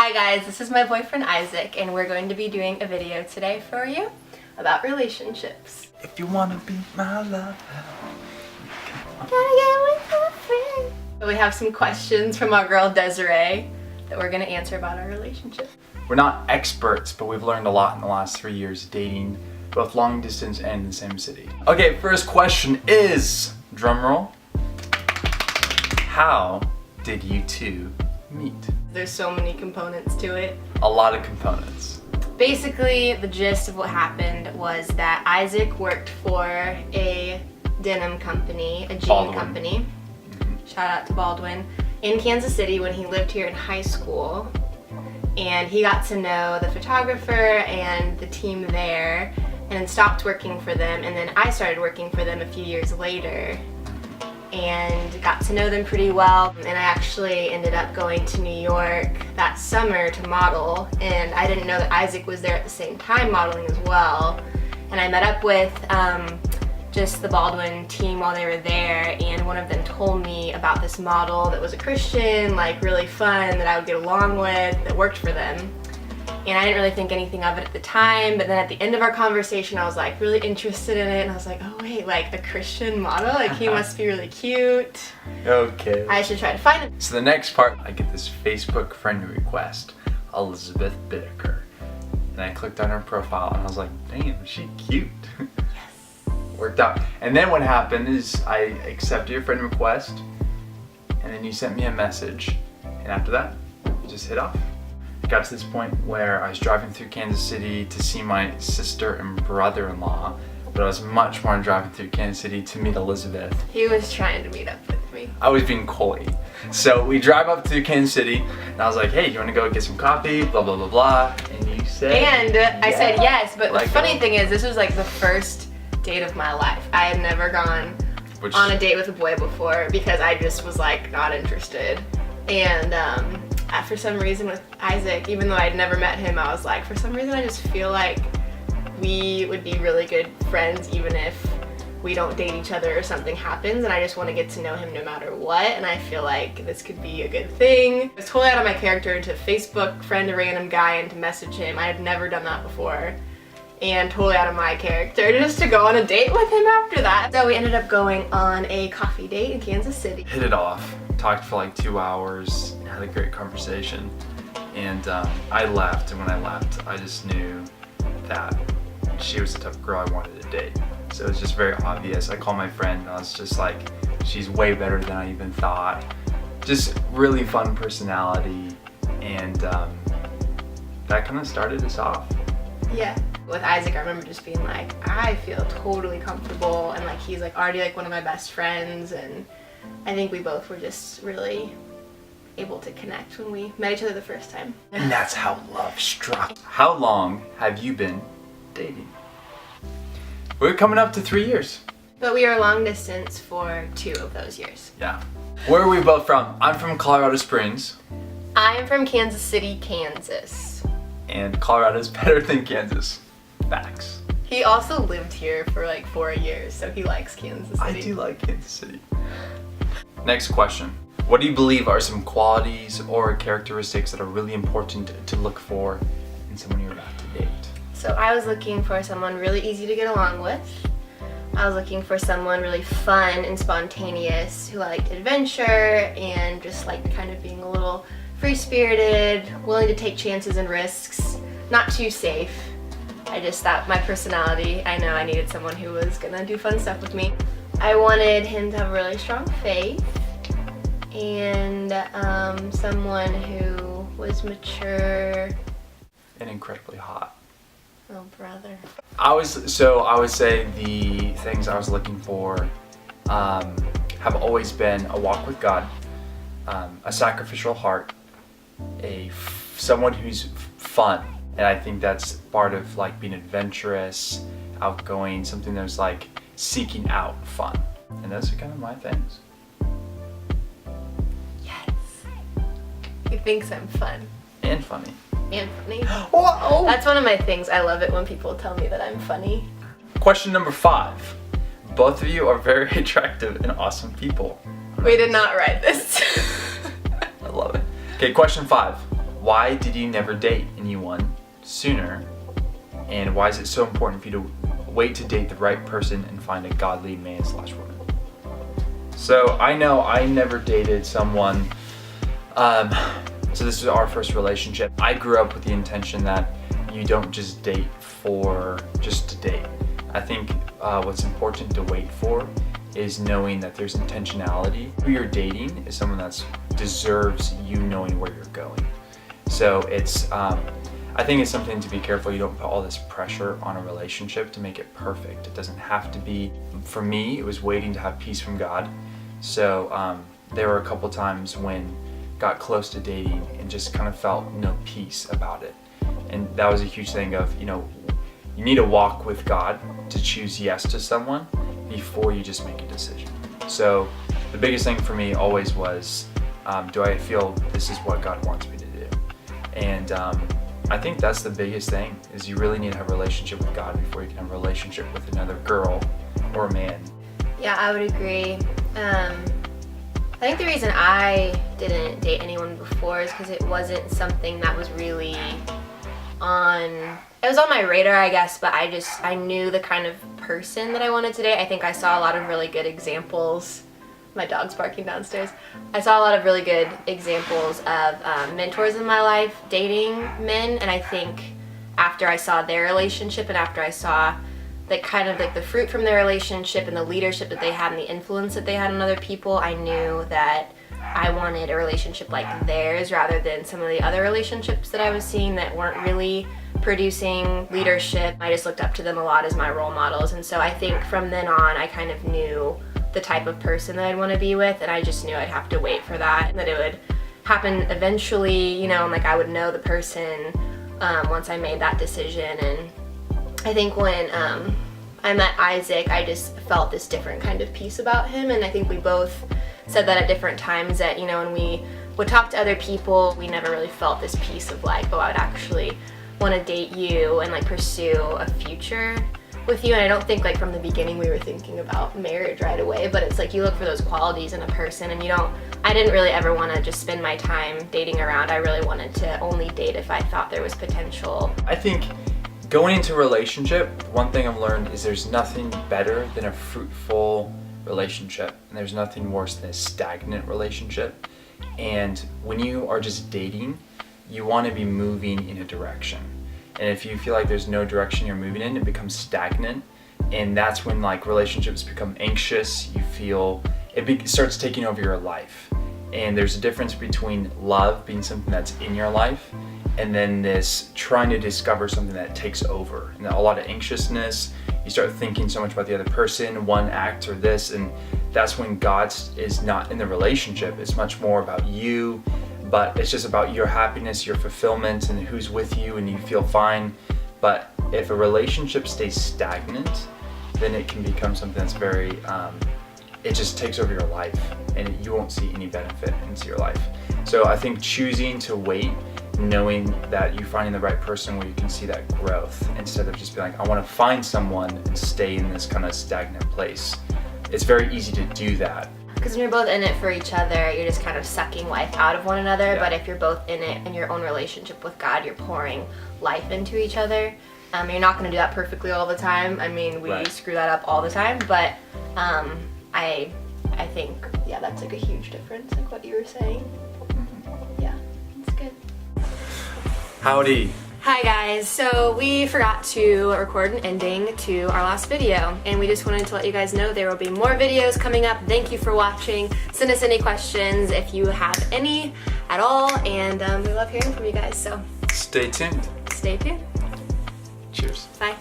Hi guys, this is my boyfriend Isaac, and we're going to be doing a video today for you about relationships. If you wanna be my love, gotta get with my friend. So we have some questions from our girl Desiree that we're gonna answer about our relationship. we're not experts, but we've learned a lot in the last 3 years dating, both long distance and in the same city. Okay, first question is, drumroll, how did you two meet? There's so many components to it. A lot of components. Basically, the gist of what happened was that Isaac worked for a denim company, a jean Baldwin. company. Shout out to Baldwin. In Kansas City when he lived here in high school. And he got to know the photographer and the team there and then stopped working for them. And then I started working for them a few years later and got to know them pretty well. And I actually ended up going to New York that summer to model, and I didn't know that Isaac was there at the same time modeling as well. And I met up with just the Baldwin team while they were there, and one of them told me about this model that was a Christian, like really fun, that I would get along with, that worked for them. And I didn't really think anything of it at the time, but then at the end of our conversation I was like really interested in it, and I was like, oh wait, like a Christian model? Like he must be really cute. Okay. I should try to find him. So the next part, I get this Facebook friend request, Elizabeth Bitti. And I clicked on her profile and I was like, damn, she's cute. Yes. Worked out. And then what happened is I accepted your friend request, and then you sent me a message, and after that, we just hit off. It got to this point where I was driving through Kansas City to see my sister and brother-in-law, but I was much more driving through Kansas City to meet Elizabeth. He was trying to meet up with me. I was being coy. So we drive up to Kansas City, and I was like, hey, you want to go get some coffee, blah, blah, blah, blah. And you said And I said yes, but Like the funny thing is, this was like the first date of my life. I had never gone on a date with a boy before because I just was like not interested. And for some reason with Isaac, even though I'd never met him, I was like, for some reason I just feel like we would be really good friends even if we don't date each other or something happens, and I just want to get to know him no matter what, and I feel like this could be a good thing. It was totally out of my character to Facebook friend a random guy and to message him. I had never done that before, and totally out of my character just to go on a date with him after that. So we ended up going on a coffee date in Kansas City. hit it off, talked for like 2 hours, had a great conversation, and I left, and when I left, I just knew that she was the type of girl I wanted to date. So it was just very obvious. I called my friend, and I was just like, she's way better than I even thought. Just really fun personality, and that kind of started us off. Yeah. With Isaac, I remember just being like, I feel totally comfortable, and like he's like already like one of my best friends, and I think we both were just really able to connect when we met each other the first time. And that's how love struck. How long have you been dating? We're coming up to 3 years. But we are long distance for 2 of those years. Yeah. Where are we both from? I'm from Colorado Springs. I am from Kansas City, Kansas. And Colorado's better than Kansas. Facts. He also lived here for like 4 years, so he likes Kansas City. I do like Kansas City. Next question. What do you believe are some qualities or characteristics that are really important to look for in someone you're about to date? So I was looking for someone really easy to get along with. I was looking for someone really fun and spontaneous who liked adventure and just like kind of being a little free-spirited, willing to take chances and risks, not too safe. I just thought my personality, I know I needed someone who was gonna do fun stuff with me. I wanted him to have a really strong faith and someone who was mature. And incredibly hot. Oh, brother. I would say the things I was looking for have always been a walk with God, a sacrificial heart, someone who's fun, and I think that's part of like being adventurous, outgoing, something that's like seeking out fun, and those are kind of my things. Yes. He thinks I'm fun. And funny. And funny. Whoa! That's one of my things. I love it when people tell me that I'm funny. Question number 5. Both of you are very attractive and awesome people. We did not write this. I love it. Okay, question 5. why did you never date anyone sooner? And why is it so important for you to wait to date the right person and find a godly man/woman? So I know I never dated someone, so this was our first relationship. I grew up with the intention that you don't just date for just to date. I think what's important to wait for is knowing that there's intentionality. Who you're dating is someone that deserves you knowing where you're going. So it's, I think it's something to be careful. You don't put all this pressure on a relationship to make it perfect. It doesn't have to be. For me, it was waiting to have peace from God. So there were a couple times when got close to dating and just kind of felt no peace about it. And that was a huge thing of, you need to walk with God to choose yes to someone before you just make a decision. So the biggest thing for me always was, do I feel this is what God wants me to do? And I think that's the biggest thing, is you really need to have a relationship with God before you can have a relationship with another girl or a man. Yeah, I would agree. I think the reason I didn't date anyone before is because it wasn't something that was really it was on my radar, I guess, but I knew the kind of person that I wanted to date. I think I saw a lot of really good examples. My dog's barking downstairs. I saw a lot of really good examples of mentors in my life dating men, and I think after I saw their relationship and after I saw the fruit from their relationship and the leadership that they had and the influence that they had on other people, I knew that I wanted a relationship like theirs rather than some of the other relationships that I was seeing that weren't really producing leadership. I just looked up to them a lot as my role models, and so I think from then on I kind of knew the type of person that I'd want to be with, and I just knew I'd have to wait for that and that it would happen eventually, and I would know the person once I made that decision. And I think when I met Isaac, I just felt this different kind of peace about him, and I think we both said that at different times that, when we would talk to other people, we never really felt this peace of I would actually want to date you and pursue a future with you. And I don't think from the beginning we were thinking about marriage right away, but it's you look for those qualities in a person, and I didn't really ever want to just spend my time dating around. I really wanted to only date if I thought there was potential. I think going into a relationship, one thing I've learned is there's nothing better than a fruitful relationship, and there's nothing worse than a stagnant relationship. And when you are just dating, you want to be moving in a direction, and if you feel like there's no direction you're moving in, it becomes stagnant, and that's when relationships become anxious. You feel it starts taking over your life. And there's a difference between love being something that's in your life and then this trying to discover something that takes over, and a lot of anxiousness. You start thinking so much about the other person, one act or this, and that's when God is not in the relationship. It's much more about you, but it's just about your happiness, your fulfillment, and who's with you, and you feel fine. But if a relationship stays stagnant, then it can become something that's very, it just takes over your life, and you won't see any benefit into your life. So I think choosing to wait, knowing that you're finding the right person where you can see that growth, instead of just being I want to find someone and stay in this kind of stagnant place. It's very easy to do that. Because when you're both in it for each other, you're just kind of sucking life out of one another. Yeah. But if you're both in it in your own relationship with God, you're pouring life into each other. You're not going to do that perfectly all the time. We Right. screw that up all the time. But I think, that's a huge difference, what you were saying. Mm-hmm. Yeah, it's good. Howdy. Hi guys, so we forgot to record an ending to our last video, and we just wanted to let you guys know there will be more videos coming up. Thank you for watching. Send us any questions if you have any at all, and we love hearing from you guys, so Stay tuned. stay tuned. Cheers. Bye.